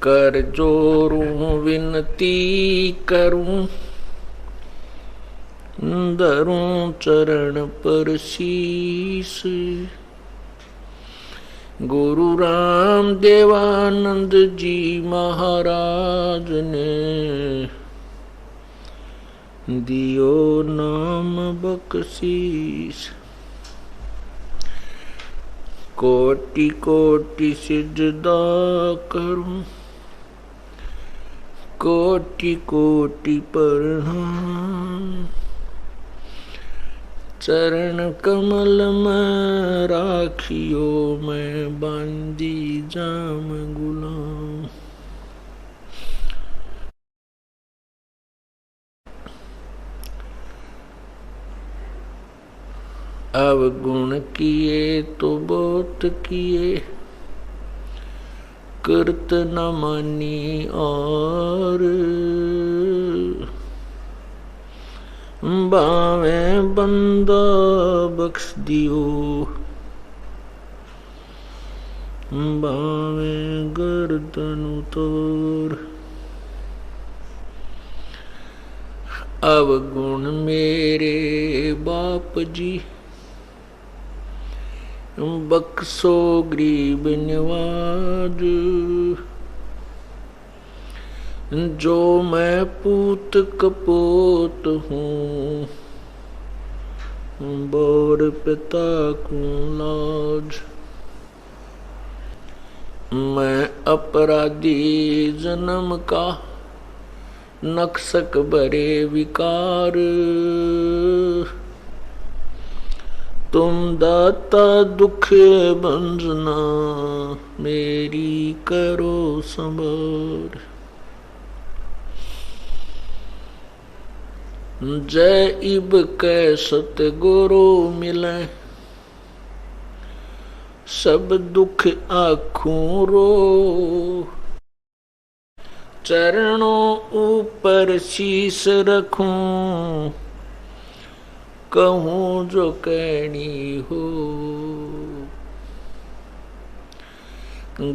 कर जोरूं विनती करूं, धरूं चरण पर शीस। गुरु राम देवानंद जी महाराज ने दियो नाम बख्शीस। कोटि कोटि सिजदा करूं, कोटि कोटि प्रणाम। चरण कमल में राखियो, मैं बांधी जाम गुलाम। अवगुण किए तो बहुत किए, करत न मानी और। बावे बंदा बख्श दियो, बावे गर्दन उतोर। अवगुण मेरे बाप जी, बख्शो गरीब नवाज। जो मैं पूत कपूत हूँ, बोर पिता को लाज। मैं अपराधी जन्म का, नक्सक भरे विकार। तुम दाता दुख भंजना, मेरी करो संभार। जय इब कै सतगुरु मिले, सब दुख आँखों रो। चरणों ऊपर शीस रखूं, कहूँ जो कहनी हो।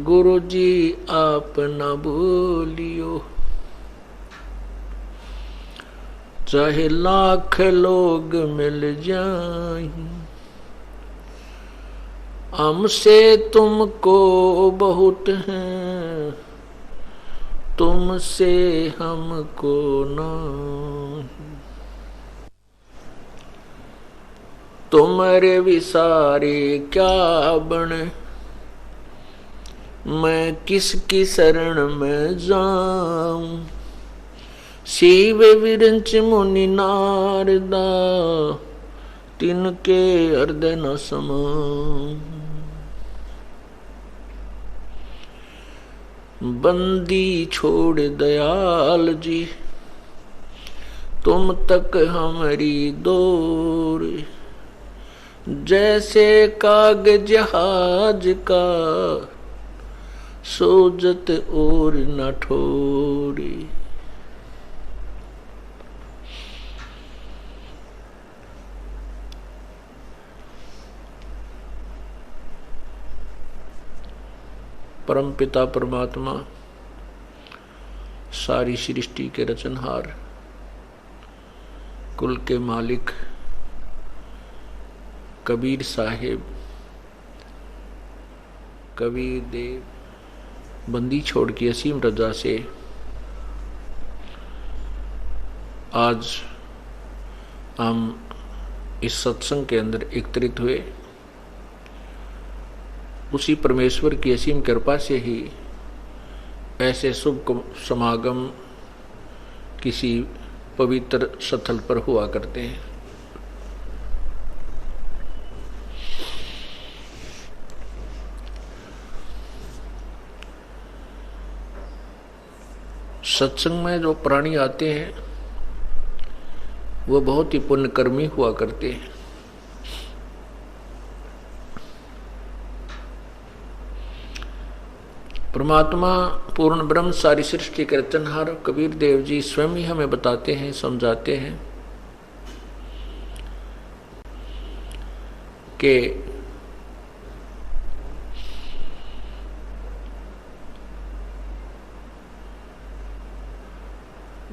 गुरु जी आप न भूलियो, चाहे लाख लोग मिल जाएं। हमसे तुमको बहुत हैं, तुमसे हमको नहीं। तुम्हारे विसारे क्या बने, मैं किसकी शरण में जाऊं। शिव विरंच मुनि नारदा, तिनके हृदय न समाऊं। बंदी छोड़ दयाल जी, तुम तक हमारी डोर। जैसे कागज जहाज का, सोजत और न ठोरी। परमपिता परमात्मा, सारी सृष्टि के रचनहार, कुल के मालिक कबीर साहेब, कबीर देव बंदी छोड़ की असीम रजा से आज हम इस सत्संग के अंदर एकत्रित हुए। उसी परमेश्वर की असीम कृपा से ही ऐसे शुभ समागम किसी पवित्र स्थल पर हुआ करते हैं। सत्संग में जो प्राणी आते हैं वो बहुत ही पुण्यकर्मी हुआ करते हैं। परमात्मा पूर्ण ब्रह्म सारी सृष्टि के रचनहार कबीर देव जी स्वयं ही हमें बताते हैं, समझाते हैं कि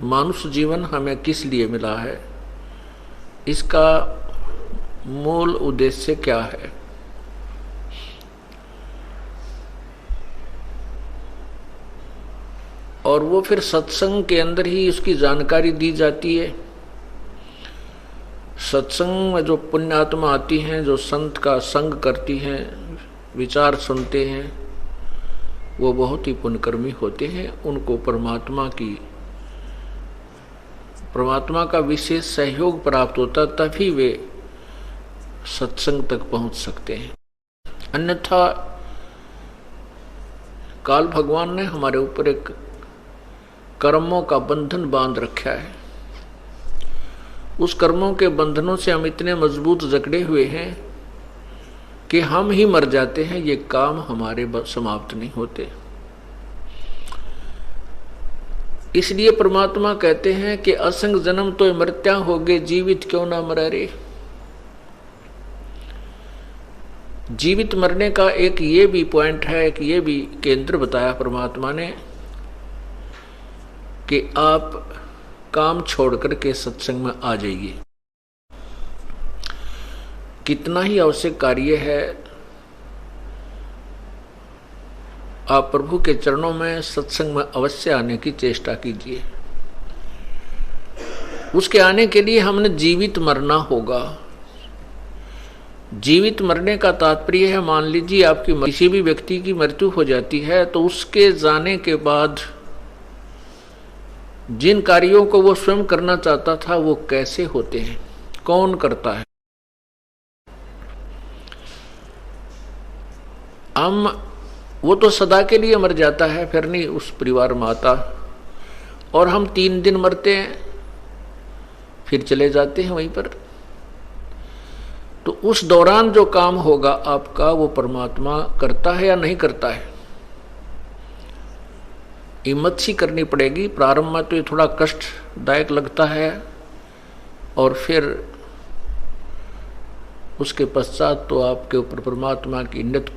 मानुष जीवन हमें किस लिए मिला है, इसका मूल उद्देश्य क्या है। और वो फिर सत्संग के अंदर ही उसकी जानकारी दी जाती है। सत्संग में जो पुण्यात्मा आती हैं, जो संत का संग करती हैं, विचार सुनते हैं, वो बहुत ही पुण्यकर्मी होते हैं। उनको परमात्मा का विशेष सहयोग प्राप्त होता, तभी वे सत्संग तक पहुंच सकते हैं। अन्यथा काल भगवान ने हमारे ऊपर एक कर्मों का बंधन बांध रखा है। उस कर्मों के बंधनों से हम इतने मजबूत जकड़े हुए हैं कि हम ही मर जाते हैं, ये काम हमारे समाप्त नहीं होते। इसलिए परमात्मा कहते हैं कि असंग जन्म तो मृत्या होगे, जीवित क्यों ना मरा रे। जीवित मरने का एक ये भी पॉइंट है, एक ये भी केंद्र बताया परमात्मा ने कि आप काम छोड़ करके सत्संग में आ जाइए। कितना ही आवश्यक कार्य है, आप प्रभु के चरणों में सत्संग में अवश्य आने की चेष्टा कीजिए। उसके आने के लिए हमने जीवित मरना होगा। जीवित मरने का तात्पर्य है, मान लीजिए आपकी किसी भी व्यक्ति की मृत्यु हो जाती है तो उसके जाने के बाद जिन कार्यों को वो स्वयं करना चाहता था वो कैसे होते हैं, कौन करता है। वो तो सदा के लिए मर जाता है, फिर नहीं उस परिवार में आता। और हम 3 दिन मरते हैं, फिर चले जाते हैं वहीं पर। तो उस दौरान जो काम होगा आपका, वो परमात्मा करता है या नहीं करता है। हिम्मत सी करनी पड़ेगी। प्रारंभ में तो ये थोड़ा कष्टदायक लगता है, और फिर उसके पश्चात तो आपके ऊपर परमात्मा की नित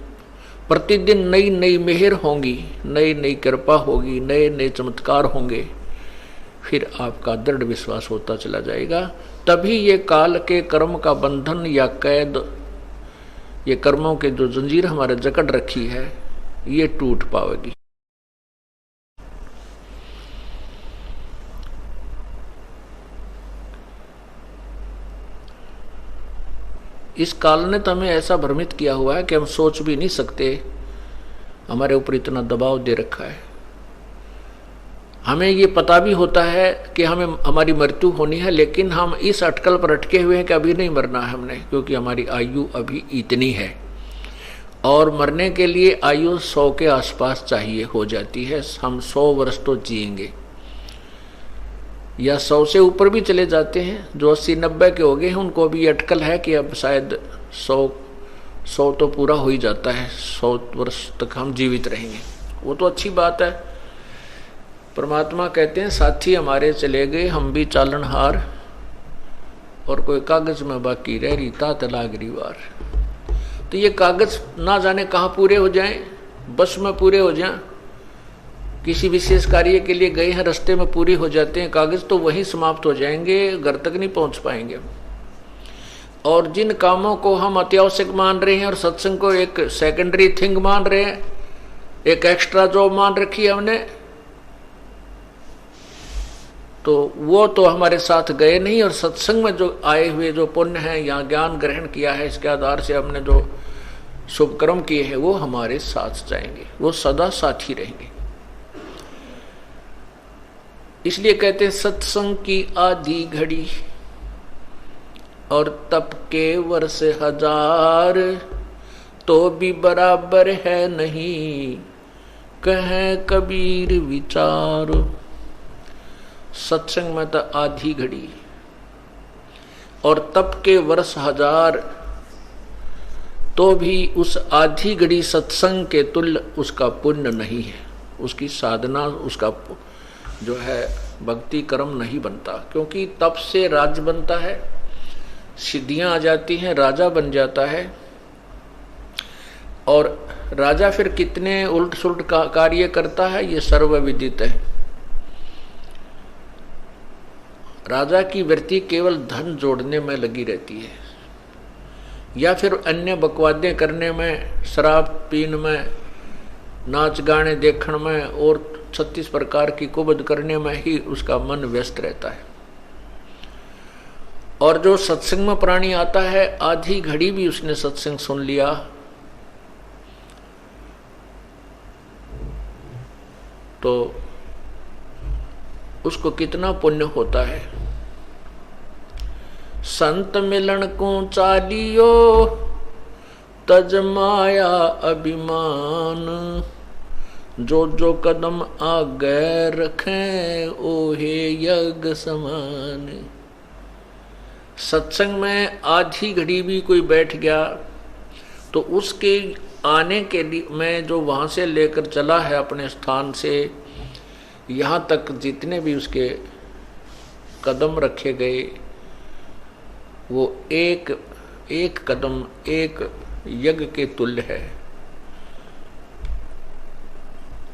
प्रतिदिन नई नई मेहर होंगी, नई नई कृपा होगी, नए नए चमत्कार होंगे। फिर आपका दृढ़ विश्वास होता चला जाएगा। तभी ये काल के कर्म का बंधन या कैद, ये कर्मों के जो जंजीर हमारे जकड़ रखी है, ये टूट पाएगी। इस काल ने तो हमें ऐसा भ्रमित किया हुआ है कि हम सोच भी नहीं सकते। हमारे ऊपर इतना दबाव दे रखा है। हमें ये पता भी होता है कि हमें हमारी मृत्यु होनी है, लेकिन हम इस अटकल पर अटके हुए हैं कि अभी नहीं मरना है हमने, क्योंकि हमारी आयु अभी इतनी है। और मरने के लिए आयु 100 के आसपास चाहिए हो जाती है। हम 100 वर्ष तो जिएंगे, या 100 से ऊपर भी चले जाते हैं। जो 80-90 के हो गए हैं, उनको भी अटकल है कि अब शायद 100 तो पूरा हो ही जाता है, 100 वर्ष तक हम जीवित रहेंगे। वो तो अच्छी बात है। परमात्मा कहते हैं, साथी हमारे चले गए, हम भी चालनहार, और कोई कागज में बाकी रह रही तात लागरी वार। तो ये कागज ना जाने कहाँ पूरे हो जाएं, बस में पूरे हो जाएं, किसी विशेष कार्य के लिए गए हैं, रास्ते में पूरी हो जाते हैं कागज, तो वहीं समाप्त हो जाएंगे, घर तक नहीं पहुंच पाएंगे। और जिन कामों को हम अत्यावश्यक मान रहे हैं और सत्संग को एक सेकेंडरी थिंग मान रहे हैं, एक एक्स्ट्रा जॉब मान रखी है हमने, तो वो तो हमारे साथ गए नहीं। और सत्संग में जो आए हुए जो पुण्य है, यहाँ ज्ञान ग्रहण किया है, इसके आधार से हमने जो शुभ कर्म किए हैं, वो हमारे साथ जाएंगे, वो सदा साथी रहेंगे। इसलिए कहते हैं, सत्संग की आधी घड़ी और तप के वर्ष 1000, तो भी बराबर है नहीं, कहे कबीर विचार। सत्संग में तो आधी घड़ी और तप के वर्ष 1000, तो भी उस आधी घड़ी सत्संग के तुल्य उसका पुण्य नहीं है। उसकी साधना, उसका जो है भक्ति कर्म नहीं बनता। क्योंकि तप से राज बनता है, सिद्धियां आ जाती हैं, राजा बन जाता है। और राजा फिर कितने उल्ट सुलट कार्य करता है, ये सर्वविदित है। राजा की वृत्ति केवल धन जोड़ने में लगी रहती है, या फिर अन्य बकवादे करने में, शराब पीने में, नाच गाने देखने में और 36 प्रकार की कुबद करने में ही उसका मन व्यस्त रहता है। और जो सत्संग में प्राणी आता है, आधी घड़ी भी उसने सत्संग सुन लिया तो उसको कितना पुण्य होता है। संत मिलन को चालियो तज माया अभिमान, जो जो कदम आगे रखें ओहे यज्ञ समान। सत्संग में आधी घड़ी भी कोई बैठ गया तो उसके आने के लिए मैं जो वहाँ से लेकर चला है अपने स्थान से यहाँ तक जितने भी उसके कदम रखे गए, वो एक एक कदम एक यज्ञ के तुल्य है।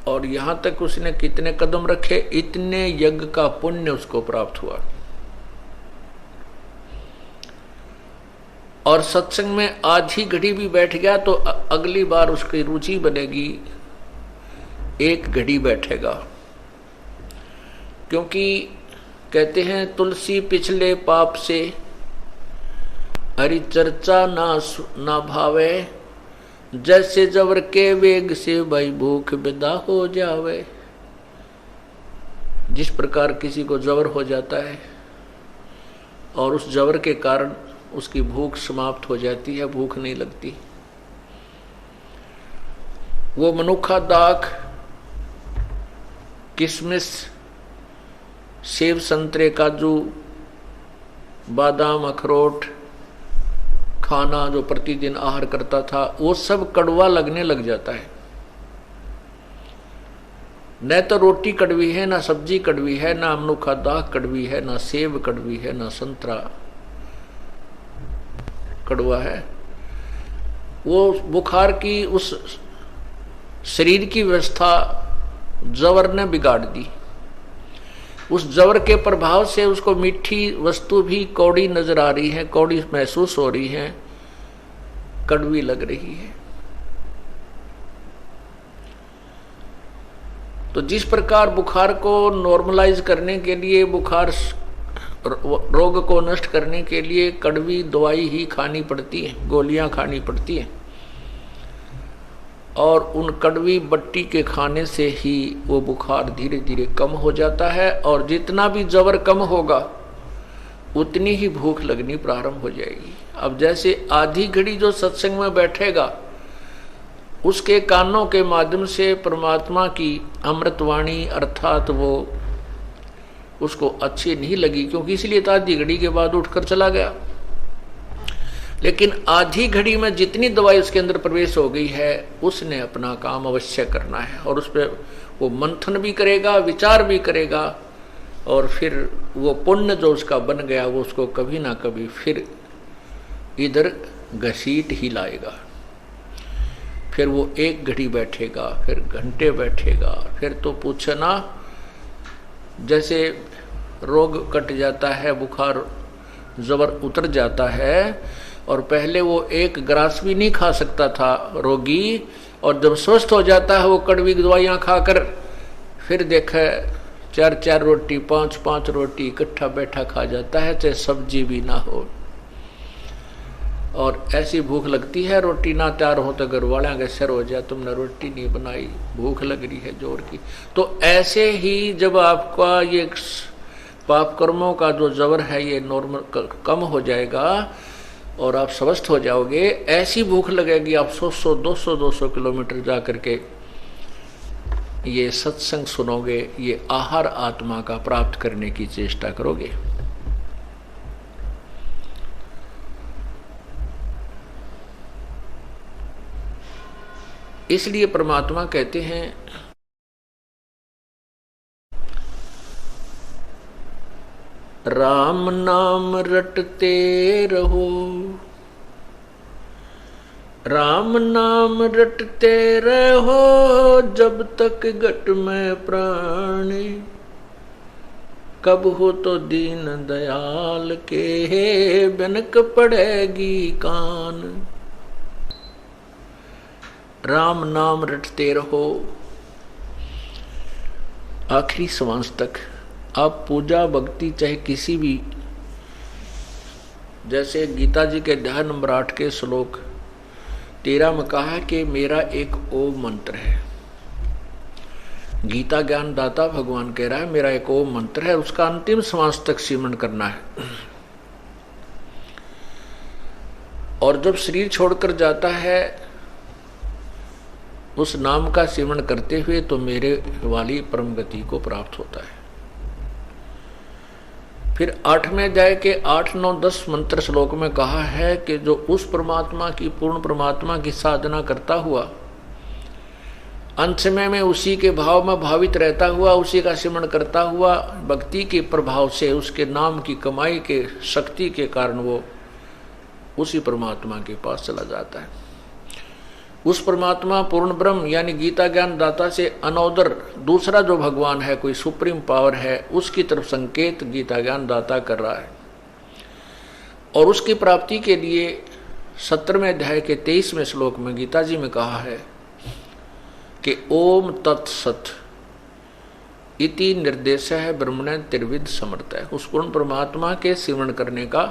और यहाँ तक उसने कितने कदम रखे, इतने यज्ञ का पुण्य उसको प्राप्त हुआ। और सत्संग में आधी घड़ी भी बैठ गया तो अगली बार उसकी रुचि बनेगी, एक घड़ी बैठेगा। क्योंकि कहते हैं तुलसी पिछले पाप से हरि चर्चा ना भावे, जैसे जवर के वेग से भाई भूख विदा हो जावे। जिस प्रकार किसी को जवर हो जाता है और उस जवर के कारण उसकी भूख समाप्त हो जाती है, भूख नहीं लगती, वो मनुखा दाख, किशमिश, सेब, संतरे, काजू, बादाम, अखरोट खाना जो प्रतिदिन आहार करता था, वो सब कड़वा लगने लग जाता है। न तो रोटी कड़वी है, ना सब्जी कड़वी है, ना मनुखा दाख कड़वी है, ना सेब कड़वी है, ना संतरा कड़वा है। वो बुखार की उस शरीर की व्यवस्था जवर ने बिगाड़ दी। उस जवर के प्रभाव से उसको मीठी वस्तु भी कौड़ी नजर आ रही है, कौड़ी महसूस हो रही है, कड़वी लग रही है। तो जिस प्रकार बुखार को नॉर्मलाइज करने के लिए, बुखार रोग को नष्ट करने के लिए कड़वी दवाई ही खानी पड़ती है, गोलियां खानी पड़ती है, और उन कड़वी बट्टी के खाने से ही वो बुखार धीरे धीरे कम हो जाता है। और जितना भी जबर कम होगा उतनी ही भूख लगनी प्रारंभ हो जाएगी। अब जैसे आधी घड़ी जो सत्संग में बैठेगा, उसके कानों के माध्यम से परमात्मा की अमृतवाणी अर्थात वो उसको अच्छी नहीं लगी, क्योंकि इसलिए तो आधी घड़ी के बाद उठकर चला गया। लेकिन आधी घड़ी में जितनी दवाई उसके अंदर प्रवेश हो गई है, उसने अपना काम अवश्य करना है, और उस पर वो मंथन भी करेगा, विचार भी करेगा, और फिर वो पुण्य जो उसका बन गया वो उसको कभी ना कभी फिर इधर घसीट ही लाएगा। फिर वो एक घड़ी बैठेगा, फिर घंटे बैठेगा, फिर तो पूछे ना, जैसे रोग कट जाता है, बुखार जबर उतर जाता है, और पहले वो एक ग्रास भी नहीं खा सकता था रोगी, और जब स्वस्थ हो जाता है वो कड़वी दवाइयाँ खाकर फिर देखे 4-4 रोटी 5-5 रोटी इकट्ठा बैठा खा जाता है, चाहे सब्जी भी ना हो। और ऐसी भूख लगती है, रोटी ना तैयार हो तो घर वाले के सिर हो जाए, तुमने रोटी नहीं बनाई, भूख लग रही है जोर की। तो ऐसे ही जब आपका ये पाप कर्मों का जो जबर है ये नॉर्मल कम हो जाएगा और आप स्वस्थ हो जाओगे, ऐसी भूख लगेगी आप 100 200 किलोमीटर जा करके ये सत्संग सुनोगे, ये आहार आत्मा का प्राप्त करने की चेष्टा करोगे। इसलिए परमात्मा कहते हैं राम नाम रटते रहो, राम नाम रटते रहो, जब तक घट में प्राण, कब हो तो दीन दयाल के बिनक पड़ेगी कान। राम नाम रटते रहो। आखिरी श्वास तक आप पूजा भक्ति चाहे किसी भी, जैसे गीता जी के अध्याय नंबर 8 के श्लोक 13 में कहा है कि मेरा एक ओम मंत्र है। गीता ज्ञान दाता भगवान कह रहा है मेरा एक ओम मंत्र है, उसका अंतिम श्वास तक सिमरण करना है। और जब शरीर छोड़कर जाता है उस नाम का सिमरण करते हुए तो मेरे वाली परम गति को प्राप्त होता है। फिर 8वें अध्याय के 8, 9, 10 मंत्र श्लोक में कहा है कि जो उस परमात्मा की, पूर्ण परमात्मा की साधना करता हुआ अंत समय में उसी के भाव में भावित रहता हुआ, उसी का सिमरण करता हुआ भक्ति के प्रभाव से, उसके नाम की कमाई के शक्ति के कारण वो उसी परमात्मा के पास चला जाता है। उस परमात्मा पूर्ण ब्रह्म यानी गीता ज्ञान दाता से अनौदर दूसरा जो भगवान है, कोई सुप्रीम पावर है, उसकी तरफ संकेत गीता ज्ञान दाता कर रहा है। और उसकी प्राप्ति के लिए 17वें अध्याय के 23वें श्लोक में गीता जी में कहा है कि ओम तत्सत इति निर्देश है ब्रह्मण त्रिविध समर्थ है। उस पूर्ण परमात्मा के सिमरण करने का,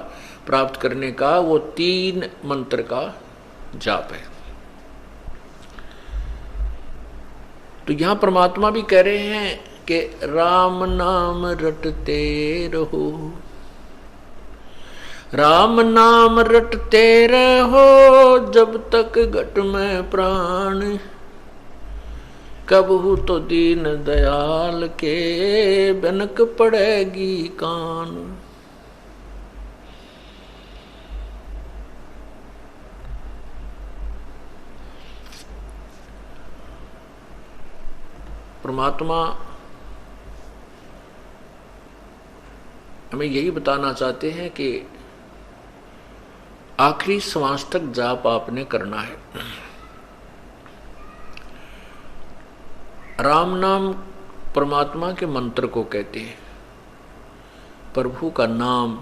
प्राप्त करने का वो 3 मंत्र का जाप है। तो यहां परमात्मा भी कह रहे हैं कि राम नाम रटते रहो, राम नाम रटते रहो जब तक घट में प्राण, कब हो तो दीन दयाल के बिनक पड़ेगी कान। परमात्मा हमें यही बताना चाहते हैं कि आखिरी श्वास तक जाप आपने करना है। राम नाम परमात्मा के मंत्र को कहते हैं। प्रभु का नाम,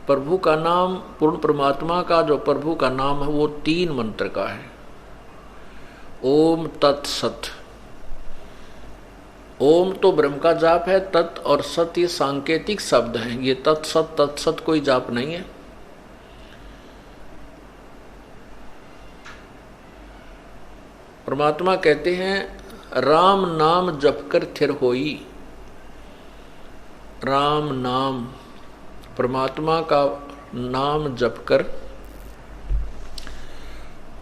प्रभु का नाम, पूर्ण परमात्मा का जो प्रभु का नाम है वो 3 मंत्र का है। ओम तत्सत, ओम तो ब्रह्म का जाप है, तत् और सत ये सांकेतिक शब्द हैं। ये तत्सत तत्सत कोई जाप नहीं है। परमात्मा कहते हैं राम नाम जपकर थिर होई। राम नाम, परमात्मा का नाम जपकर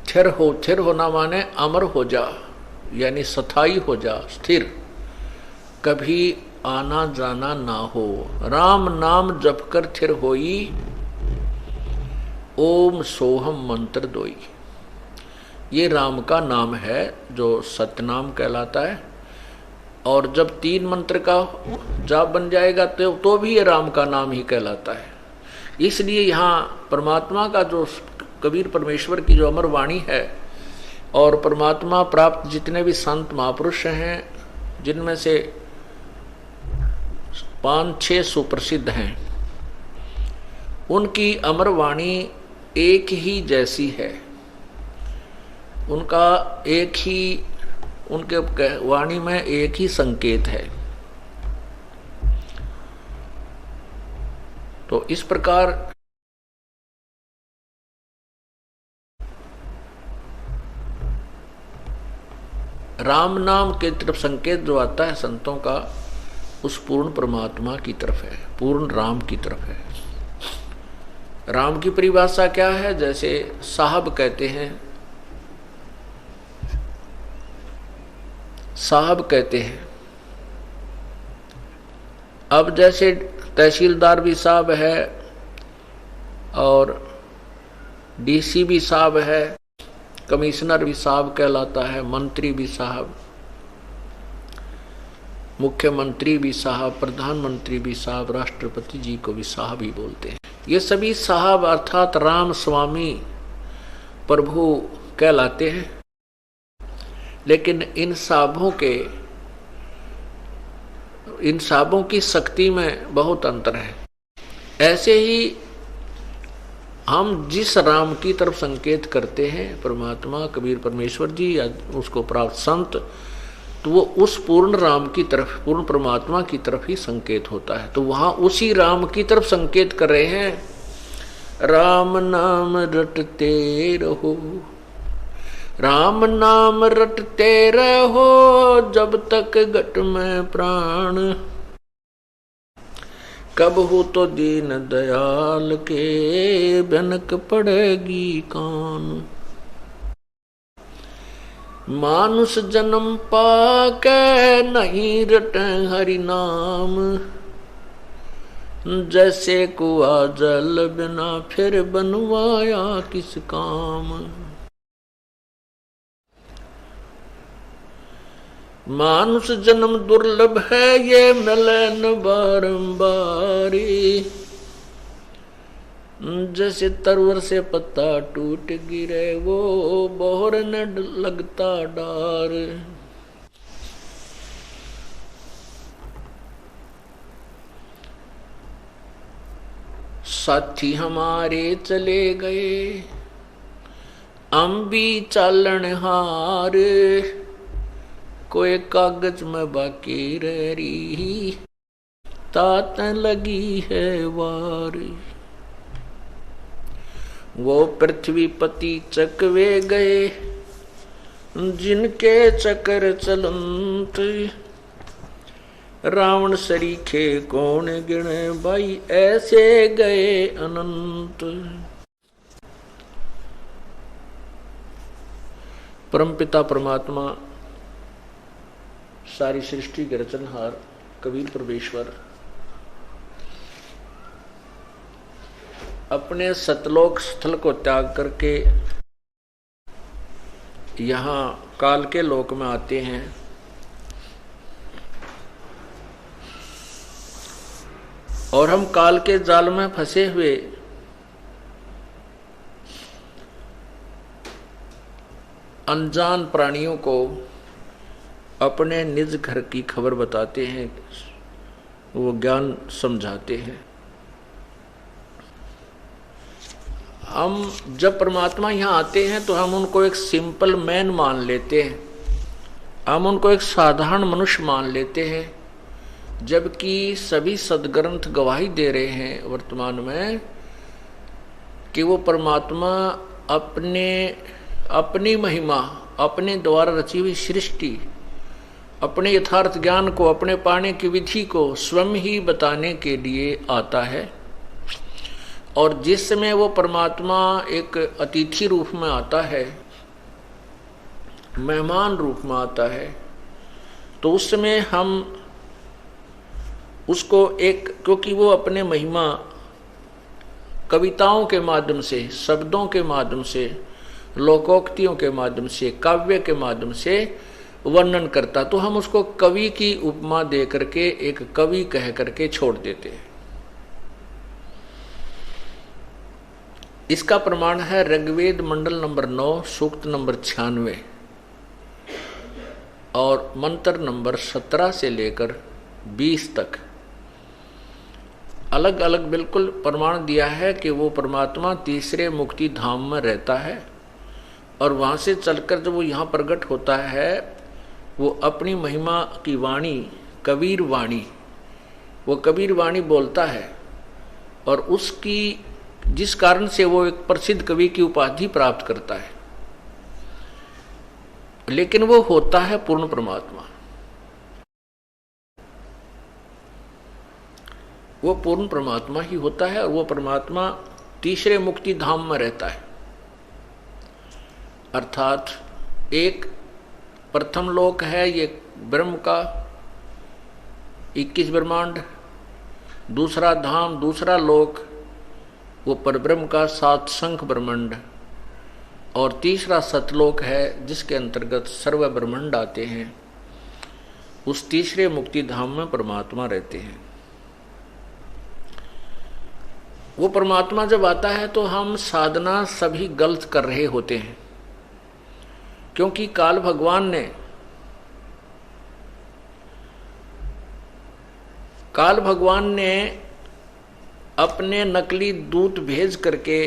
थिर हो। थिर होना माने अमर हो जा, यानी स्थायी हो जा, स्थिर, कभी आना जाना ना हो। राम नाम जपकर थिर होई, ओम सोहम मंत्र दोई। ये राम का नाम है जो सतनाम कहलाता है। और जब 3 मंत्र का जाप बन जाएगा तो भी ये राम का नाम ही कहलाता है। इसलिए यहाँ परमात्मा का जो कबीर परमेश्वर की जो अमर वाणी है और परमात्मा प्राप्त जितने भी संत महापुरुष हैं, जिनमें से 5-6 सुप्रसिद्ध हैं, उनकी अमर वाणी एक ही जैसी है। उनका एक ही, उनके वाणी में एक ही संकेत है। तो इस प्रकार राम नाम के तरफ संकेत जो आता है संतों का, उस पूर्ण परमात्मा की तरफ है, पूर्ण राम की तरफ है। राम की परिभाषा क्या है? जैसे साहब कहते हैं, साहब कहते हैं। अब जैसे तहसीलदार भी साहब है और डीसी भी साहब है, कमिश्नर भी साहब कहलाता है, मंत्री भी साहब, मुख्यमंत्री भी साहब, प्रधानमंत्री भी साहब, राष्ट्रपति जी को भी साहब ही बोलते हैं। ये सभी साहब अर्थात राम स्वामी प्रभु कहलाते हैं। लेकिन इन साहबों के इन साबों की शक्ति में बहुत अंतर है। ऐसे ही हम जिस राम की तरफ संकेत करते हैं, परमात्मा, कबीर, परमेश्वर जी या उसको प्राप्त संत, तो वो उस पूर्ण राम की तरफ, पूर्ण परमात्मा की तरफ ही संकेत होता है। तो वहां उसी राम की तरफ संकेत कर रहे हैं, राम नाम रटते रहो, राम नाम रटते रहो, जब तक घट में प्राण, कब हो तो दीन दयाल के भनक पड़ेगी कान। मानुष जन्म पाके नहीं रटे हरि नाम, जैसे कुआ जल बिना फिर बनवाया किस काम। मानुष जन्म दुर्लभ है ये मिले न बारंबारी, जैसे तरवर से पत्ता टूट गिरे वो बोहर न लगता डार। साथी हमारे चले गए हम भी चालन हार, कोई कागज में बाकी रह रही तात लगी है वार। वो पृथ्वी पति चकवे गए जिनके चक्र चलंत, रावण सरीखे कौन गिने भाई ऐसे गए अनंत। परमपिता परमात्मा, सारी सृष्टि के रचनहार कबीर परमेश्वर अपने सतलोक स्थल को त्याग करके यहाँ काल के लोक में आते हैं। और हम काल के जाल में फंसे हुए अनजान प्राणियों को अपने निज घर की खबर बताते हैं, वो ज्ञान समझाते हैं। हम जब परमात्मा यहाँ आते हैं तो हम उनको एक सिंपल मैन मान लेते हैं, हम उनको एक साधारण मनुष्य मान लेते हैं, जबकि सभी सदग्रंथ गवाही दे रहे हैं वर्तमान में कि वो परमात्मा अपनी महिमा, अपने द्वारा रची हुई सृष्टि, अपने यथार्थ ज्ञान को, अपने पाने की विधि को स्वयं ही बताने के लिए आता है। और जिस समय वो परमात्मा एक अतिथि रूप में आता है, मेहमान रूप में आता है, तो उस समय हम उसको एक, क्योंकि वो अपने महिमा कविताओं के माध्यम से, शब्दों के माध्यम से, लोकोक्तियों के माध्यम से, काव्य के माध्यम से वर्णन करता, तो हम उसको कवि की उपमा दे करके एक कवि कह करके छोड़ देते हैं। इसका प्रमाण है ऋग्वेद मंडल नंबर 9 सूक्त नंबर 96 और मंत्र नंबर 17 से लेकर 20 तक अलग अलग बिल्कुल प्रमाण दिया है कि वो परमात्मा तीसरे मुक्ति धाम में रहता है, और वहां से चलकर जब वो यहाँ प्रकट होता है, वो अपनी महिमा की वाणी, कबीर वाणी, वो कबीर वाणी बोलता है, और उसकी जिस कारण से वो एक प्रसिद्ध कवि की उपाधि प्राप्त करता है। लेकिन वो होता है पूर्ण परमात्मा, वो पूर्ण परमात्मा ही होता है, और वो परमात्मा तीसरे मुक्ति धाम में रहता है। अर्थात एक प्रथम लोक है ये ब्रह्म का 21 ब्रह्मांड, दूसरा धाम, दूसरा लोक वो परब्रह्म का 7 शंख ब्रह्मांड, और तीसरा सतलोक है जिसके अंतर्गत सर्व ब्रह्मांड आते हैं। उस तीसरे मुक्ति धाम में परमात्मा रहते हैं। वो परमात्मा जब आता है तो हम साधना सभी गलत कर रहे होते हैं, क्योंकि काल भगवान ने काल भगवान ने अपने नकली दूत भेज करके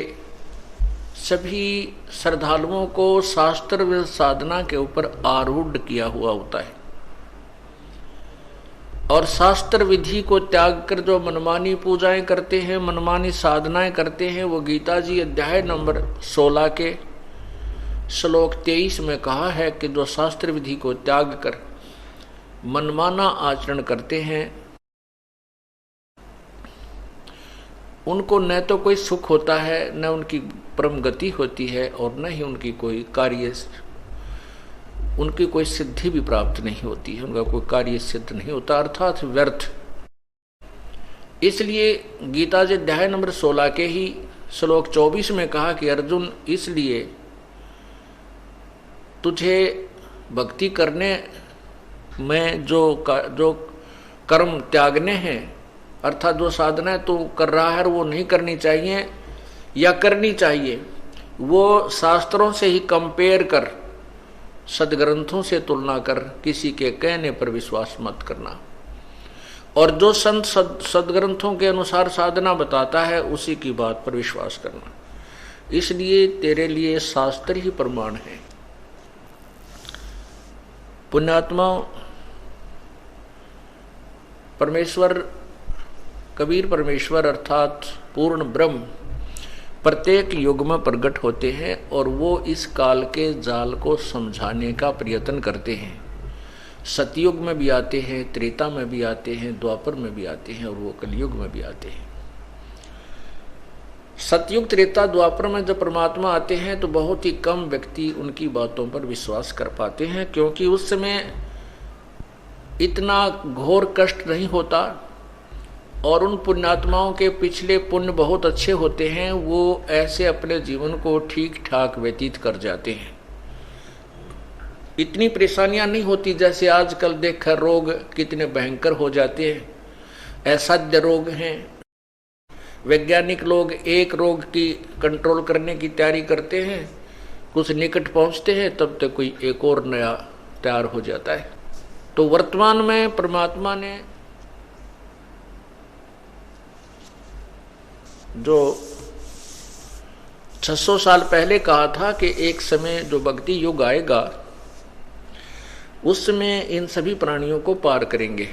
सभी श्रद्धालुओं को शास्त्र साधना के ऊपर आरूढ़ किया हुआ होता है, और शास्त्र विधि को त्याग कर जो मनमानी पूजाएं करते हैं, मनमानी साधनाएं करते हैं, वो गीता जी अध्याय नंबर 16 के श्लोक 23 में कहा है कि जो शास्त्र विधि को त्याग कर मनमाना आचरण करते हैं उनको न तो कोई सुख होता है, न उनकी परम गति होती है, और न ही उनकी कोई सिद्धि भी प्राप्त नहीं होती है, उनका कोई कार्य सिद्ध नहीं होता, अर्थात व्यर्थ। इसलिए गीता जी अध्याय नंबर 16 के ही श्लोक 24 में कहा कि अर्जुन, इसलिए तुझे भक्ति करने में जो कर्म त्यागने हैं, अर्थात जो साधना तू कर रहा है वो नहीं करनी चाहिए, या करनी चाहिए वो शास्त्रों से ही कंपेयर कर, सदग्रंथों से तुलना कर, किसी के कहने पर विश्वास मत करना, और जो संत सदग्रंथों के अनुसार साधना बताता है उसी की बात पर विश्वास करना। इसलिए तेरे लिए शास्त्र ही प्रमाण है। पुण्यात्मा, परमेश्वर कबीर परमेश्वर अर्थात पूर्ण ब्रह्म प्रत्येक युग में प्रकट होते हैं, और वो इस काल के जाल को समझाने का प्रयत्न करते हैं। सतयुग में भी आते हैं, त्रेता में भी आते हैं, द्वापर में भी आते हैं, और वो कलयुग में भी आते हैं। सतयुग, त्रेता, द्वापर में जब परमात्मा आते हैं तो बहुत ही कम व्यक्ति उनकी बातों पर विश्वास कर पाते हैं, क्योंकि उस समय इतना घोर कष्ट नहीं होता, और उन पुण्यात्माओं के पिछले पुण्य बहुत अच्छे होते हैं, वो ऐसे अपने जीवन को ठीक ठाक व्यतीत कर जाते हैं। इतनी परेशानियां नहीं होती जैसे आजकल देखकर रोग कितने भयंकर हो जाते हैं, असाध्य रोग हैं। वैज्ञानिक लोग एक रोग की कंट्रोल करने की तैयारी करते हैं, कुछ निकट पहुंचते हैं तब तक कोई एक और नया तैयार हो जाता है। तो वर्तमान में परमात्मा ने जो 600 साल पहले कहा था कि एक समय जो भक्ति युग आएगा उस समय इन सभी प्राणियों को पार करेंगे।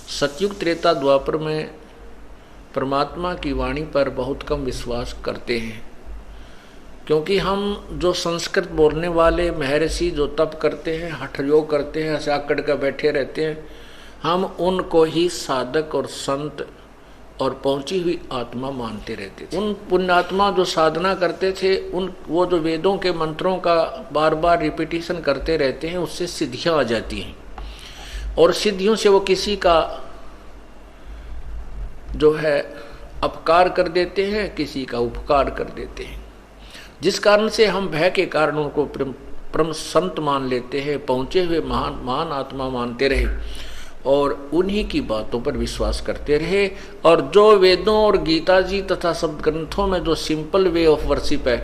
सतयुग, त्रेता, द्वापर में परमात्मा की वाणी पर बहुत कम विश्वास करते हैं, क्योंकि हम जो संस्कृत बोलने वाले महर्षि जो तप करते हैं, हठ योग करते हैं, ऐसे आकड़ कर बैठे रहते हैं, हम उनको ही साधक और संत और पहुंची हुई आत्मा मानते रहते थे। उन पुण्यात्मा जो साधना करते थे, वो जो वेदों के मंत्रों का बार बार रिपीटिशन करते रहते हैं, उससे सिद्धियां आ जाती हैं, और सिद्धियों से वो किसी का जो है अपकार कर देते हैं, किसी का उपकार कर देते हैं, जिस कारण से हम भय के कारण उनको परम संत मान लेते हैं, पहुंचे हुए महान आत्मा मानते रहे, और उन्हीं की बातों पर विश्वास करते रहे। और जो वेदों और गीता जी तथा सब ग्रंथों में जो सिंपल वे ऑफ वर्शिप है,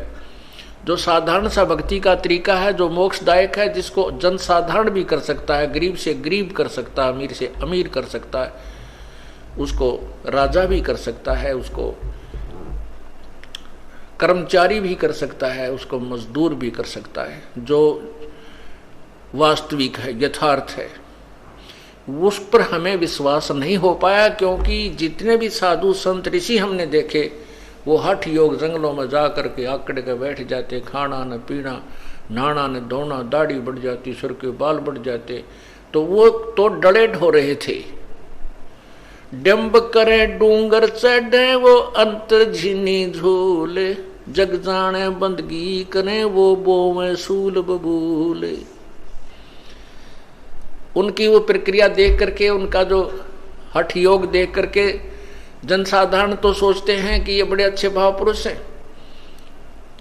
जो साधारण सा भक्ति का तरीका है, जो मोक्षदायक है, जिसको जन साधारण भी कर सकता है, गरीब से गरीब कर सकता है, अमीर से अमीर कर सकता है, उसको राजा भी कर सकता है, उसको कर्मचारी भी कर सकता है, उसको मजदूर भी कर सकता है, जो वास्तविक है, यथार्थ है, उस पर हमें विश्वास नहीं हो पाया। क्योंकि जितने भी साधु संत ऋषि हमने देखे, वो हठ योग जंगलों में जा करके आकड़ के बैठ जाते, खाना न पीना, नहाना न धोना, दाढ़ी बढ़ जाती, सिर के बाल बढ़ जाते, तो वो तो डले ढो रहे थे। डम्ब करे डूंगर चढ़े वो अंतर झिनी झूले, जग जाने बंदगी करे वो बोवे सूल बबूले। उनकी वो प्रक्रिया देख करके, उनका जो हठ योग देख करके जनसाधारण तो सोचते हैं कि ये बड़े अच्छे भाव पुरुष हैं,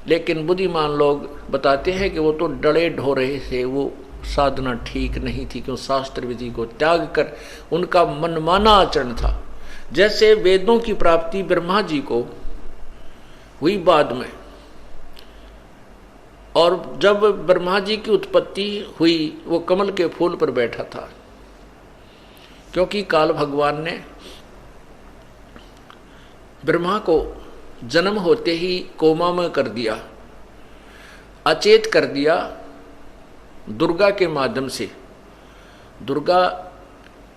लेकिन बुद्धिमान लोग बताते हैं कि वो तो डरे ढो रहे थे, वो साधना ठीक नहीं थी, क्यों शास्त्र विधि को त्याग कर उनका मनमाना आचरण था। जैसे वेदों की प्राप्ति ब्रह्मा जी को हुई बाद में, और जब ब्रह्मा जी की उत्पत्ति हुई वो कमल के फूल पर बैठा था, क्योंकि काल भगवान ने ब्रह्मा को जन्म होते ही कोमा में कर दिया, अचेत कर दिया दुर्गा के माध्यम से। दुर्गा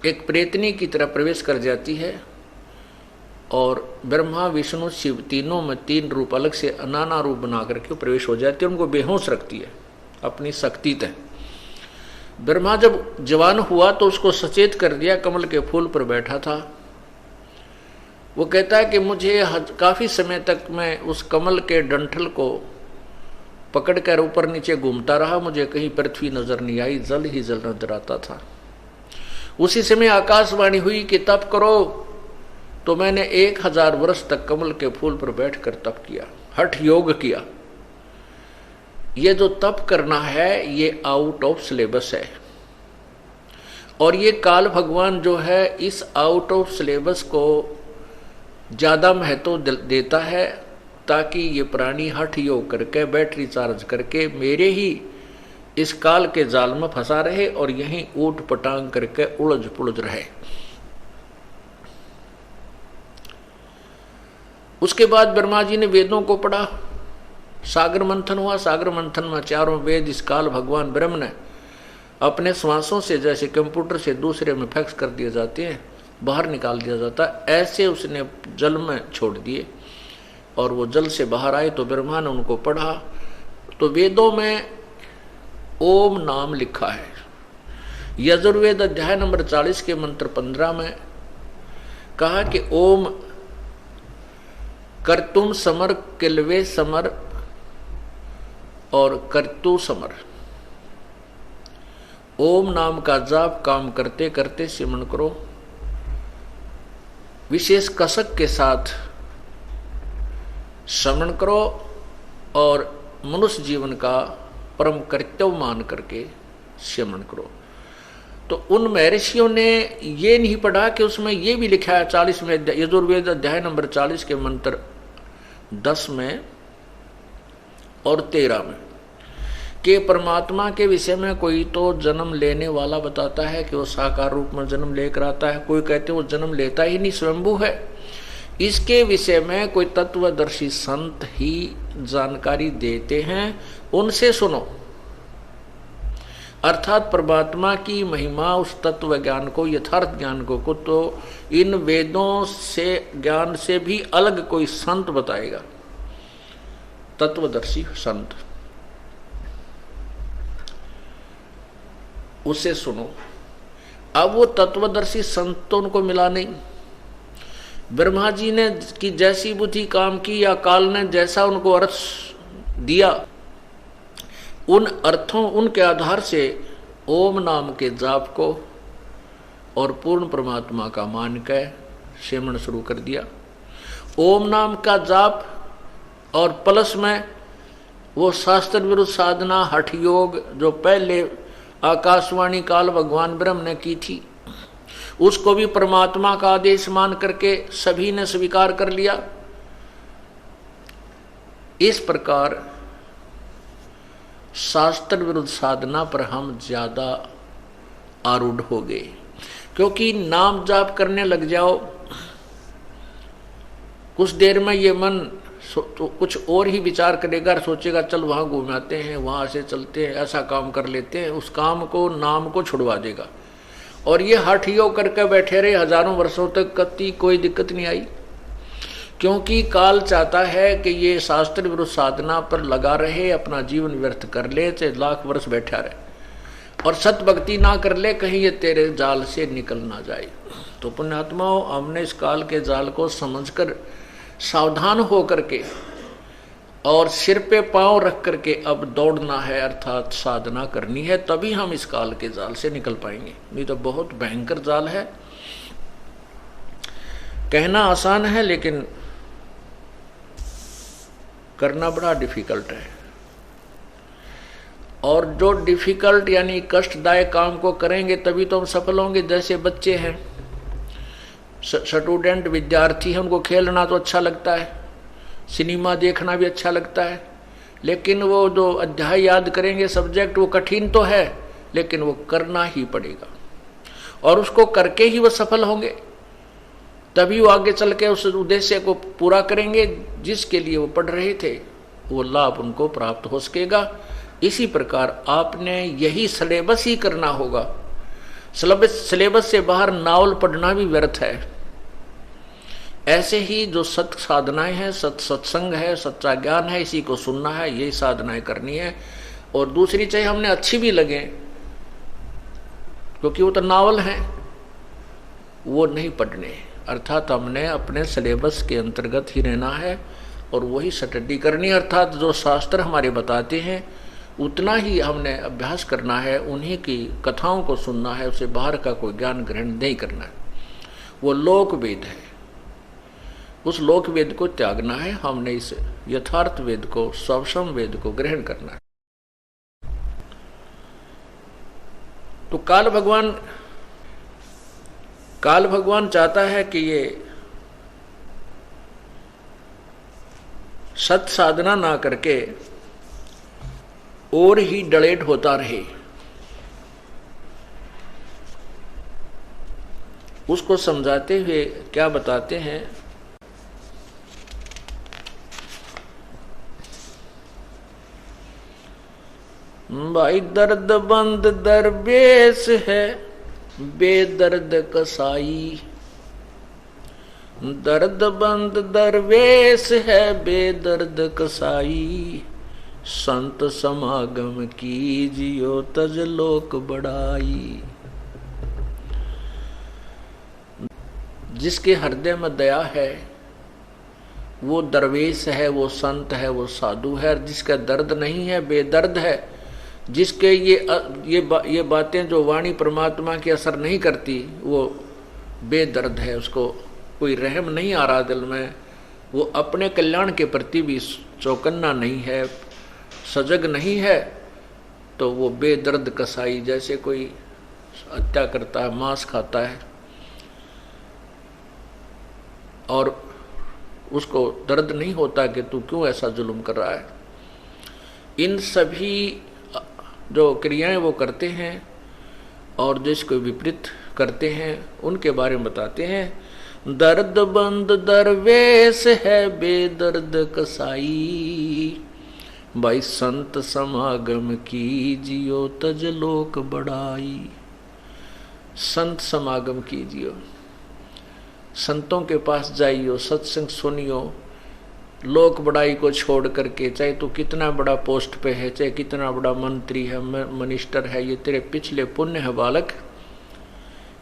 एक प्रेतनी की तरह प्रवेश कर जाती है और ब्रह्मा विष्णु शिव तीनों में 3 रूप अलग से नाना रूप बना करके प्रवेश हो जाती है, उनको बेहोश रखती है अपनी शक्ति तय। ब्रह्मा जब जवान हुआ तो उसको सचेत कर दिया, कमल के फूल पर बैठा था। वो कहता है कि मुझे काफी समय तक मैं उस कमल के डंठल को पकड़कर ऊपर नीचे घूमता रहा, मुझे कहीं पृथ्वी नजर नहीं आई, जल ही जल नजर आता था। उसी समय आकाशवाणी हुई कि तप करो, तो मैंने 1000 वर्ष तक कमल के फूल पर बैठकर तप किया, हठ योग किया। ये जो तप करना है ये आउट ऑफ सिलेबस है, और ये काल भगवान जो है इस आउट ऑफ सिलेबस को ज्यादा महत्व देता है, ताकि ये प्राणी हठ योग करके बैटरी चार्ज करके मेरे ही इस काल के जाल में फंसा रहे और यहीं ऊट पटांग करके उलझ पुलझ रहे। उसके बाद ब्रह्मा जी ने वेदों को पढ़ा, सागर मंथन हुआ। सागर मंथन में 4 वेद इस काल भगवान ब्रह्म ने अपने श्वासों से, जैसे कंप्यूटर से दूसरे में फैक्स कर दिए जाते हैं, बाहर निकाल दिया जाता, ऐसे उसने जल में छोड़ दिए और वो जल से बाहर आए। तो ब्रह्मा ने उनको पढ़ा तो वेदों में ओम नाम लिखा है। यजुर्वेद अध्याय नंबर 40 के मंत्र 15 में कहा कि ओम कर्तुम समर किलवे समर और कर्तु समर। ओम नाम का जाप काम करते करते सिमरण करो, विशेष कसक के साथ श्रवण करो और मनुष्य जीवन का परम कर्तव्य मान करके श्रवण करो। तो उन महर्षियों ने ये नहीं पढ़ा कि उसमें ये भी लिखा है 40 में, यजुर्वेद अध्याय नंबर 40 के मंत्र 10 में और 13 में, कि परमात्मा के विषय में कोई तो जन्म लेने वाला बताता है कि वो साकार रूप में जन्म लेकर आता है, कोई कहते वो जन्म लेता ही नहीं, स्वयंभू है। इसके विषय में कोई तत्वदर्शी संत ही जानकारी देते हैं, उनसे सुनो। अर्थात परमात्मा की महिमा, उस तत्व ज्ञान को, यथार्थ ज्ञान को तो इन वेदों से ज्ञान से भी अलग कोई संत बताएगा, तत्वदर्शी संत, उसे सुनो। अब वो तत्वदर्शी संत तो उनको मिला नहीं। ब्रह्मा जी ने की जैसी बुद्धि काम की या काल ने जैसा उनको अर्थ दिया, उन अर्थों, उनके आधार से ओम नाम के जाप को और पूर्ण परमात्मा का मान के सेवन शुरू कर दिया। ओम नाम का जाप और प्लस में वो शास्त्र विरुद्ध साधना, हठ योग जो पहले आकाशवाणी काल भगवान ब्रह्म ने की थी, उसको भी परमात्मा का आदेश मान करके सभी ने स्वीकार कर लिया। इस प्रकार शास्त्र विरुद्ध साधना पर हम ज्यादा आरूढ़ हो गए, क्योंकि नाम जाप करने लग जाओ, कुछ देर में ये मन तो कुछ और ही विचार करेगा, सोचेगा चल वहां घूमाते हैं, वहां से चलते हैं, ऐसा काम कर लेते हैं, उस काम को, नाम को छुड़वा देगा। और ये हठ योग करके बैठे रहे हजारों वर्षों तक, कति कोई दिक्कत नहीं आई, क्योंकि काल चाहता है कि ये शास्त्र विरुद्ध साधना पर लगा रहे, अपना जीवन व्यर्थ कर ले, चाहे लाख वर्ष बैठा रहे और सत भक्ति ना कर ले, कहीं ये तेरे जाल से निकल ना जाए। तो पुण्यात्माओं, हमने इस काल के जाल को समझकर सावधान हो करके और सिर पे पांव रख करके अब दौड़ना है, अर्थात साधना करनी है, तभी हम इस काल के जाल से निकल पाएंगे। नहीं तो बहुत भयंकर जाल है, कहना आसान है लेकिन करना बड़ा डिफिकल्ट है। और जो डिफिकल्ट यानी कष्टदायक काम को करेंगे तभी तो हम सफल होंगे। जैसे बच्चे हैं, स्टूडेंट, विद्यार्थी हैं, उनको खेलना तो अच्छा लगता है, सिनेमा देखना भी अच्छा लगता है, लेकिन वो जो अध्याय याद करेंगे, सब्जेक्ट, वो कठिन तो है लेकिन वो करना ही पड़ेगा। और उसको करके ही वह सफल होंगे, तभी वो आगे चल के उस उद्देश्य को पूरा करेंगे जिसके लिए वो पढ़ रहे थे, वो लाभ उनको प्राप्त हो सकेगा। इसी प्रकार आपने यही सिलेबस ही करना होगा। सिलेबस से बाहर नावल पढ़ना भी व्यर्थ है। ऐसे ही जो सत साधनाएं हैं, सत्संग है, सच्चा ज्ञान है, इसी को सुनना है, यही साधनाएं करनी है। और दूसरी चाहे हमने अच्छी भी लगे, क्योंकि वो तो नावल हैं, वो नहीं पढ़ने। अर्थात हमने अपने सिलेबस के अंतर्गत ही रहना है और वही स्टडी करनी है। अर्थात जो शास्त्र हमारे बताते हैं उतना ही हमने अभ्यास करना है, उन्हीं की कथाओं को सुनना है, उसे बाहर का कोई ज्ञान ग्रहण नहीं करना है। वो लोक वेद है, उस लोक वेद को त्यागना है। हमने इस यथार्थ वेद को, स्वसम वेद को ग्रहण करना है। तो काल भगवान चाहता है कि ये सत साधना ना करके और ही डलेट होता रहे। उसको समझाते हुए क्या बताते हैं, भाई दर्द बंद दरवेश है बेदर्द कसाई, दर्द बंद दरवेश है बेदर्द कसाई, संत समागम कीजियो तज लोक बढ़ाई। जिसके हृदय में दया है वो दरवेश है, वो संत है, वो साधु है। जिसका दर्द नहीं है, बेदर्द है, जिसके ये बातें जो वाणी परमात्मा की असर नहीं करती, वो बेदर्द है, उसको कोई रहम नहीं आ रहा दिल में, वो अपने कल्याण के प्रति भी चौकन्ना नहीं है, सजग नहीं है, तो वो बेदर्द कसाई, जैसे कोई हत्या करता है, मांस खाता है और उसको दर्द नहीं होता कि तू क्यों ऐसा जुल्म कर रहा है। इन सभी जो क्रियाएं वो करते हैं और जिसको विपरीत करते हैं उनके बारे में बताते हैं। दर्द बंद दरवेश है बेदर्द कसाई, भाई संत समागम कीजियो तज लोक बढ़ाई। संत समागम कीजियो, संतों के पास जाइयो, सत्संग सुनियो, लोक बड़ाई को छोड़ करके, चाहे तू कितना बड़ा पोस्ट पे है, चाहे कितना बड़ा मंत्री है, मिनिस्टर है, ये तेरे पिछले पुण्य है बालक।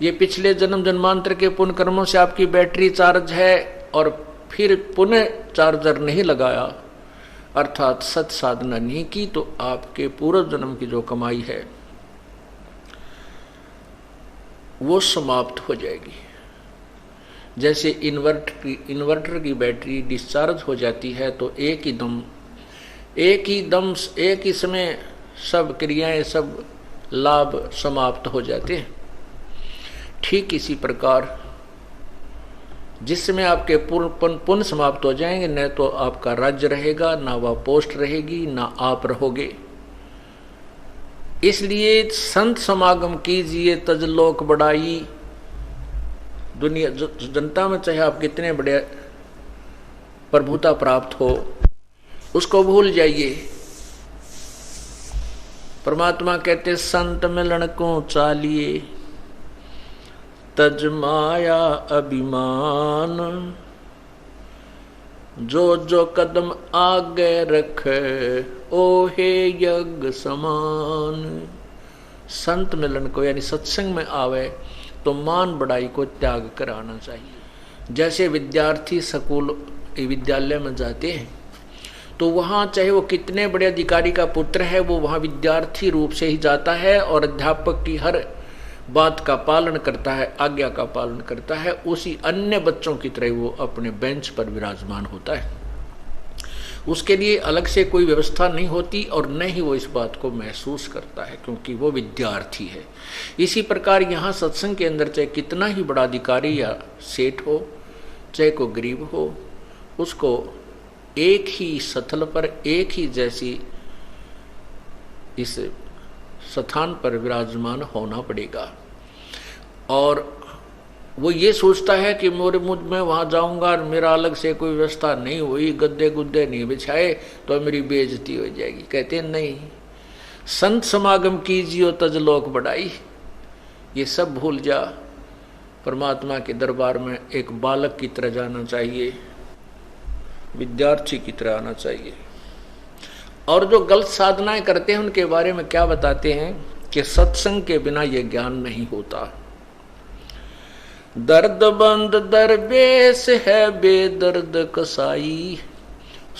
ये पिछले जन्म जन्मांतर के पुण्य कर्मों से आपकी बैटरी चार्ज है और फिर पुनः चार्जर नहीं लगाया, अर्थात सत साधना नहीं की, तो आपके पूर्व जन्म की जो कमाई है वो समाप्त हो जाएगी। जैसे इन्वर्टर की बैटरी डिस्चार्ज हो जाती है तो एक ही समय सब क्रियाएं, सब लाभ समाप्त हो जाते हैं। ठीक इसी प्रकार जिसमें आपके पुण्य समाप्त हो जाएंगे, न तो आपका राज्य रहेगा, ना वह पोस्ट रहेगी, ना आप रहोगे। इसलिए संत समागम कीजिए तज लोक बढ़ाई। दुनिया जनता में चाहे आप कितने बड़े प्रभुता प्राप्त हो, उसको भूल जाइए। परमात्मा कहते संत मिलन को चालिए तज माया अभिमान, जो जो कदम आगे रखे ओहे यज्ञ समान। संत मिलन को यानी सत्संग में आवे तो मान बढ़ाई को त्याग कर आना चाहिए। जैसे विद्यार्थी स्कूल विद्यालय में जाते हैं तो वहाँ चाहे वो कितने बड़े अधिकारी का पुत्र है, वो वहाँ विद्यार्थी रूप से ही जाता है और अध्यापक की हर बात का पालन करता है, आज्ञा का पालन करता है। उसी अन्य बच्चों की तरह वो अपने बेंच पर विराजमान होता है। उसके लिए अलग से कोई व्यवस्था नहीं होती और न ही वो इस बात को महसूस करता है, क्योंकि वो विद्यार्थी है। इसी प्रकार यहाँ सत्संग के अंदर चाहे कितना ही बड़ा अधिकारी या सेठ हो, चाहे कोई गरीब हो, उसको एक ही स्थल पर, एक ही जैसी इस स्थान पर विराजमान होना पड़ेगा। और वो ये सोचता है कि मेरे मुझ में वहाँ जाऊँगा और मेरा अलग से कोई व्यवस्था नहीं हुई, गद्दे गुद्दे नहीं बिछाए तो मेरी बेइज्जती हो जाएगी। कहते हैं नहीं, संत समागम कीजियो तज लोक बढ़ाई, ये सब भूल जा, परमात्मा के दरबार में एक बालक की तरह जाना चाहिए, विद्यार्थी की तरह आना चाहिए। और जो गलत साधनाएं करते हैं उनके बारे में क्या बताते हैं कि सत्संग के बिना ये ज्ञान नहीं होता। दर्द बंद दरवेश है बेदर्द कसाई,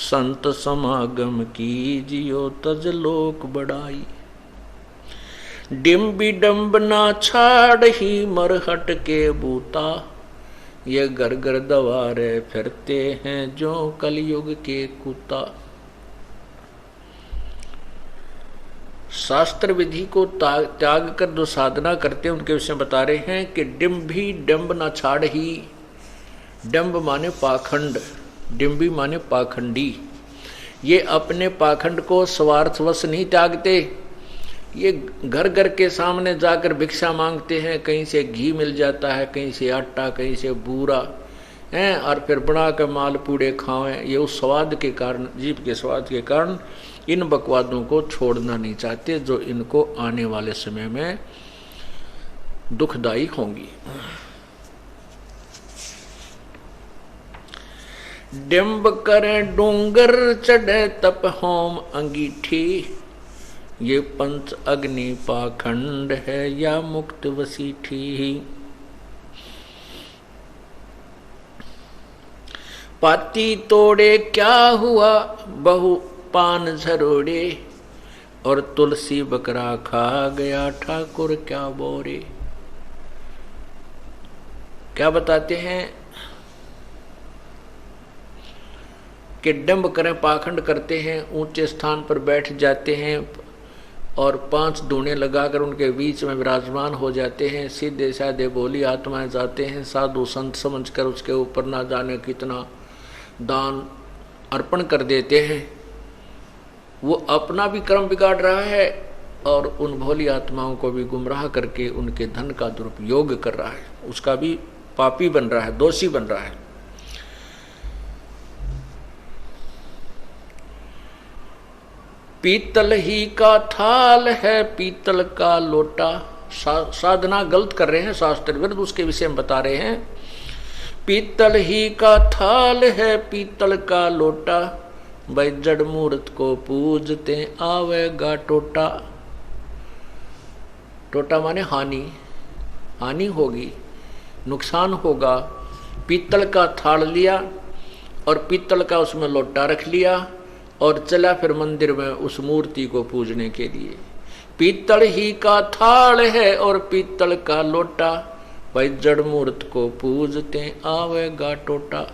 संत समागम कीजियो तज लोक बढ़ाई। डिम्बी डम्बना छाड़ ही मरहट के बूता, ये घर घर दवारे फिरते हैं जो कलयुग के कुत्ता। शास्त्र विधि को त्याग कर जो साधना करते हैं उनके विषय बता रहे हैं कि डिम्भी डम्ब न छाड़ ही, डम्ब माने पाखंड, डिम्भी माने पाखंडी, ये अपने पाखंड को स्वार्थवश नहीं त्यागते। ये घर घर के सामने जाकर भिक्षा मांगते हैं, कहीं से घी मिल जाता है, कहीं से आटा, कहीं से बूरा हैं, और फिर बना कर माल पूड़े खाएं। ये उस स्वाद के कारण, जीभ के स्वाद के कारण इन बकवादों को छोड़ना नहीं चाहते जो इनको आने वाले समय में दुखदायी होंगी। डिम्ब करें डूंगर चढ़े तप होम अंगीठी, ये पंच अग्नि पाखंड है या मुक्त वसीठी। पाती तोड़े क्या हुआ बहु पान झरोड़े, और तुलसी बकरा खा गया ठाकुर क्या बोरे। क्या बताते हैं कि डंब करें, पाखंड करते हैं, ऊंचे स्थान पर बैठ जाते हैं और 5 दूने लगाकर उनके बीच में विराजमान हो जाते हैं। सीधे साधे भोली आत्माएं जाते हैं, साधु संत समझकर उसके ऊपर ना जाने कितना दान अर्पण कर देते हैं। वो अपना भी कर्म बिगाड़ रहा है और उन भोली आत्माओं को भी गुमराह करके उनके धन का दुरुपयोग कर रहा है, उसका भी पापी बन रहा है, दोषी बन रहा है। पीतल ही का थाल है पीतल का लोटा, साधना गलत कर रहे हैं शास्त्र विरुद्ध, उसके विषय में बता रहे हैं। पीतल ही का थाल है पीतल का लोटा, भाई जड़ मूर्त को पूजते आवेगा टोटा। टोटा माने हानि, हानि होगी, नुकसान होगा। पीतल का थाल लिया और पीतल का उसमें लोटा रख लिया और चला फिर मंदिर में उस मूर्ति को पूजने के लिए। पीतल ही का थाल है और पीतल का लोटा, भाई जड़ मूर्त को पूजते आवेगा टोटा।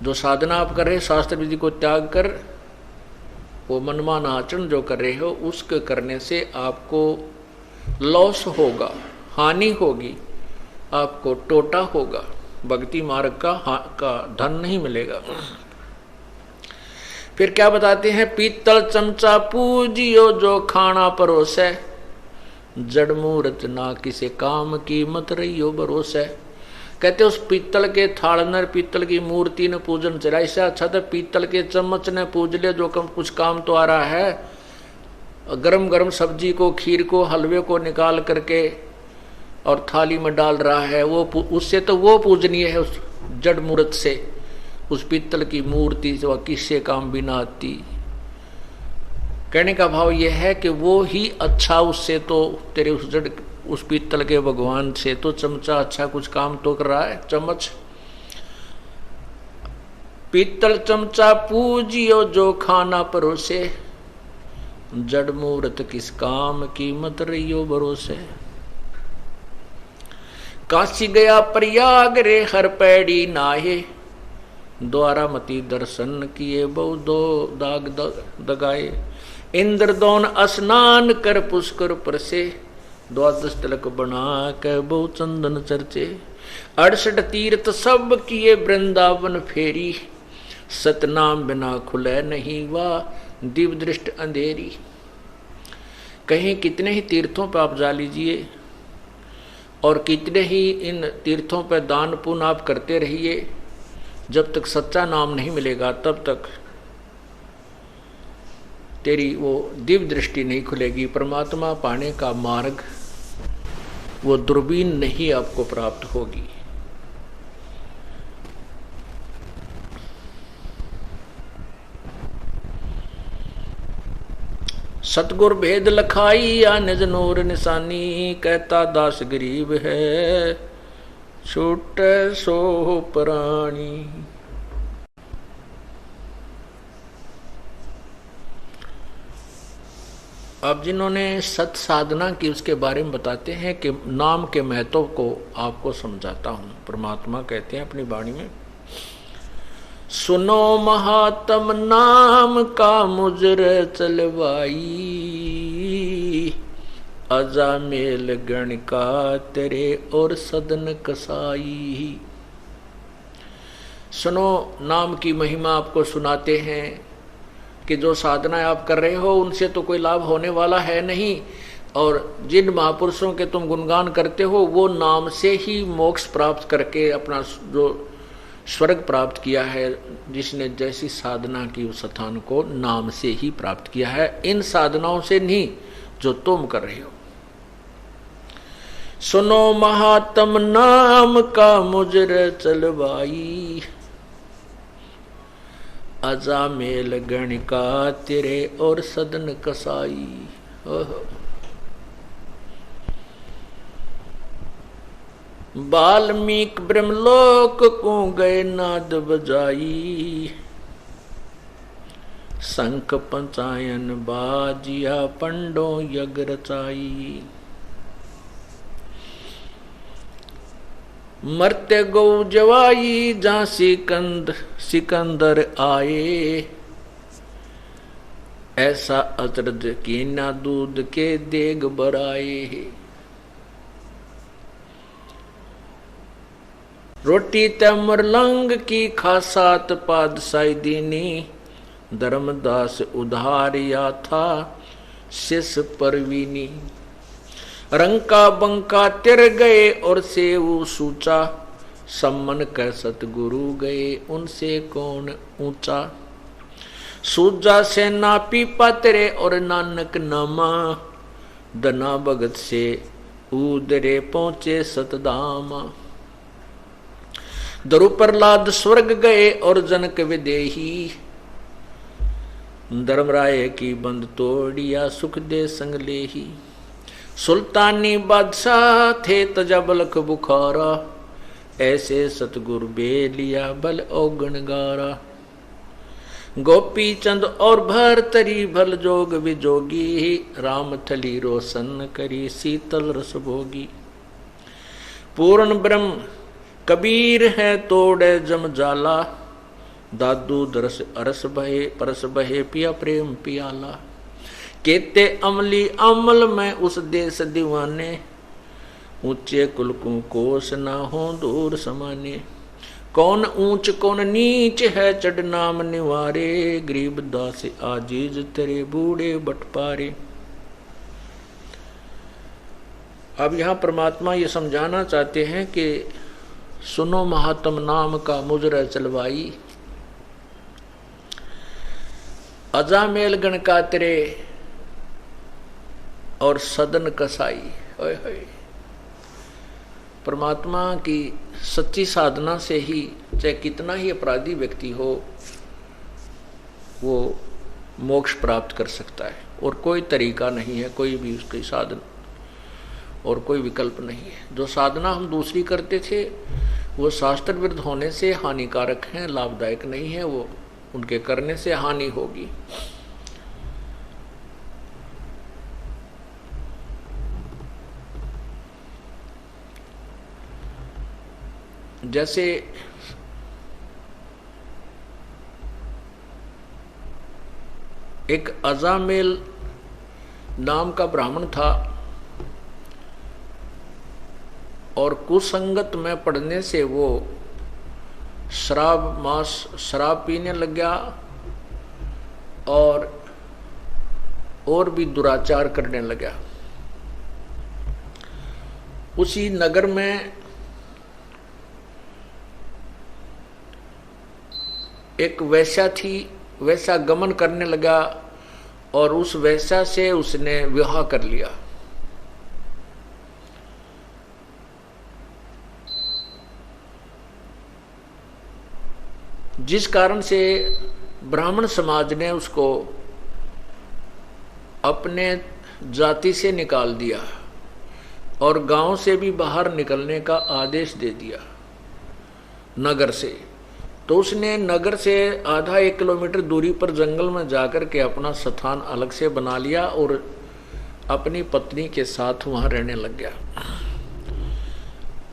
जो साधना आप कर रहे हैं शास्त्र विधि को त्याग कर, वो मनमाना आचरण जो कर रहे हो, उसके करने से आपको लॉस होगा, हानि होगी, आपको टोटा होगा, भक्ति मार्ग का धन नहीं मिलेगा। फिर क्या बताते हैं, पीतल चमचा पूजियो जो खाना परोसे, जड़ मूर्त ना किसे काम की मत रहियो भरोसे। कहते उस पीतल के थाल ने, पीतल की मूर्ति ने पूजन चला, इससे अच्छा था पीतल के चम्मच ने पूज ले, जो कुछ काम तो आ रहा है। गरम गरम सब्जी को, खीर को, हलवे को निकाल करके और थाली में डाल रहा है, वो उससे तो वो पूजनीय है उस जड़ मूर्त से। उस पीतल की मूर्ति से वह किससे काम भी ना आती। कहने का भाव यह है कि वो ही अच्छा, उससे तो तेरे उस पीतल के भगवान से तो चमचा अच्छा कुछ काम तो कर रहा है। चम्मच पीतल चमचा पूजियो जो खाना परोसे, जड़ मूर्त किस काम की मत रहियो भरोसे। काशी गया प्रयाग रे हर पैड़ी नाहे, द्वारा मती दर्शन किए बहु दो दाग दगाए। इंद्रदौन स्नान कर पुष्कर परसे, 12 तिलक बना के बहु चंदन चर्चे। 68 तीर्थ सब किए वृंदावन फेरी, सतनाम बिना खुले नहीं वाह दिव्य दृष्ट अंधेरी। कहीं कितने ही तीर्थों पर आप जा लीजिए, और कितने ही इन तीर्थों पर दान पुण्य आप करते रहिए, जब तक सच्चा नाम नहीं मिलेगा तब तक तेरी वो दिव्य दृष्टि नहीं खुलेगी। परमात्मा पाने का मार्ग, वो दूरबीन नहीं आपको प्राप्त होगी। सतगुर भेद लखाई या निज नूर निशानी, कहता दास गरीब है छूटे सो प्राणी। अब जिन्होंने सत साधना की उसके बारे में बताते हैं कि नाम के महत्व को आपको समझाता हूं। परमात्मा कहते हैं अपनी वाणी में, सुनो महात्म नाम का मुजर चलवाई, अजा मेल गण का तेरे और सदन कसाई। सुनो, नाम की महिमा आपको सुनाते हैं कि जो साधना आप कर रहे हो उनसे तो कोई लाभ होने वाला है नहीं, और जिन महापुरुषों के तुम गुणगान करते हो वो नाम से ही मोक्ष प्राप्त करके अपना जो स्वर्ग प्राप्त किया है, जिसने जैसी साधना की उस स्थान को नाम से ही प्राप्त किया है, इन साधनाओं से नहीं जो तुम कर रहे हो। सुनो महात्म नाम का मुजर चलवाई, अजा मेल गणिका तेरे और सदन कसाई। वाल्मीक ब्रह्मलोक को गए नाद बजाई, शंख पंचायन बाजिया पंडो यज्ञ रचाई। मरते गौ जवाई जहाँ सिकंदर आए, ऐसा अचरज की ना दूध के देग बराए। रोटी तमर लंग की खासात पादशाही दीनी, धर्मदास उधार या था शिष परवीनी। रंका बंका तिर गए और सेऊ सूचा, सम्मन कर सतगुरु गए उनसे कौन ऊंचा। सूजा से ना पीपा तेरे और नानक नामा, दना भगत से उदरे पहुंचे सतधामा। दरु प्रहलाद स्वर्ग गए और जनक विदेही, धर्मराय की बंद तोड़िया सुख दे संग लेही। सुल्तानी बादशाह थे तजबलख बुखारा, ऐसे सतगुरु बेलिया बल औगण गारा। गोपी चंद और भरतरी भल जोग विजोगी, राम थली रोशन करी शीतल रस भोगी। पूर्ण ब्रह्म कबीर है तोड़े जम जाला, दादू दरस अरस बहे परस बहे पिया प्रेम पियाला। केते अमली अमल में उस देश दीवाने, ऊंचे कुल को कोस ना हो दूर समाने। कौन ऊंच कौन नीच है चढ़ नाम निवारे, गरीब दास आजीज तेरे बूढ़े बटपारे। अब यहाँ परमात्मा ये समझाना चाहते हैं कि सुनो महात्म नाम का मुजरा चलवाई, अजा मेल गण का तेरे और सदन कसाई। परमात्मा की सच्ची साधना से ही चाहे कितना ही अपराधी व्यक्ति हो वो मोक्ष प्राप्त कर सकता है, और कोई तरीका नहीं है, कोई भी उसकी साधन और कोई विकल्प नहीं है। जो साधना हम दूसरी करते थे वो शास्त्र विरुद्ध होने से हानिकारक हैं, लाभदायक नहीं है, वो उनके करने से हानि होगी। जैसे एक अजामेल नाम का ब्राह्मण था और कुसंगत में पड़ने से वो शराब पीने लग गया और भी दुराचार करने लगा। उसी नगर में एक वैश्या थी, वैसा गमन करने लगा और उस वैश्या से उसने विवाह कर लिया। जिस कारण से ब्राह्मण समाज ने उसको अपने जाति से निकाल दिया और गांव से भी बाहर निकलने का आदेश दे दिया नगर से। तो उसने नगर से आधा 1 किलोमीटर दूरी पर जंगल में जाकर के अपना स्थान अलग से बना लिया और अपनी पत्नी के साथ वहां रहने लग गया।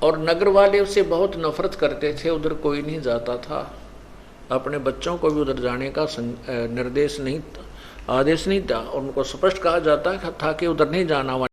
और नगर वाले उसे बहुत नफरत करते थे, उधर कोई नहीं जाता था। अपने बच्चों को भी उधर जाने का निर्देश नहीं, आदेश नहीं था। उनको स्पष्ट कहा जाता था कि उधर नहीं जाना।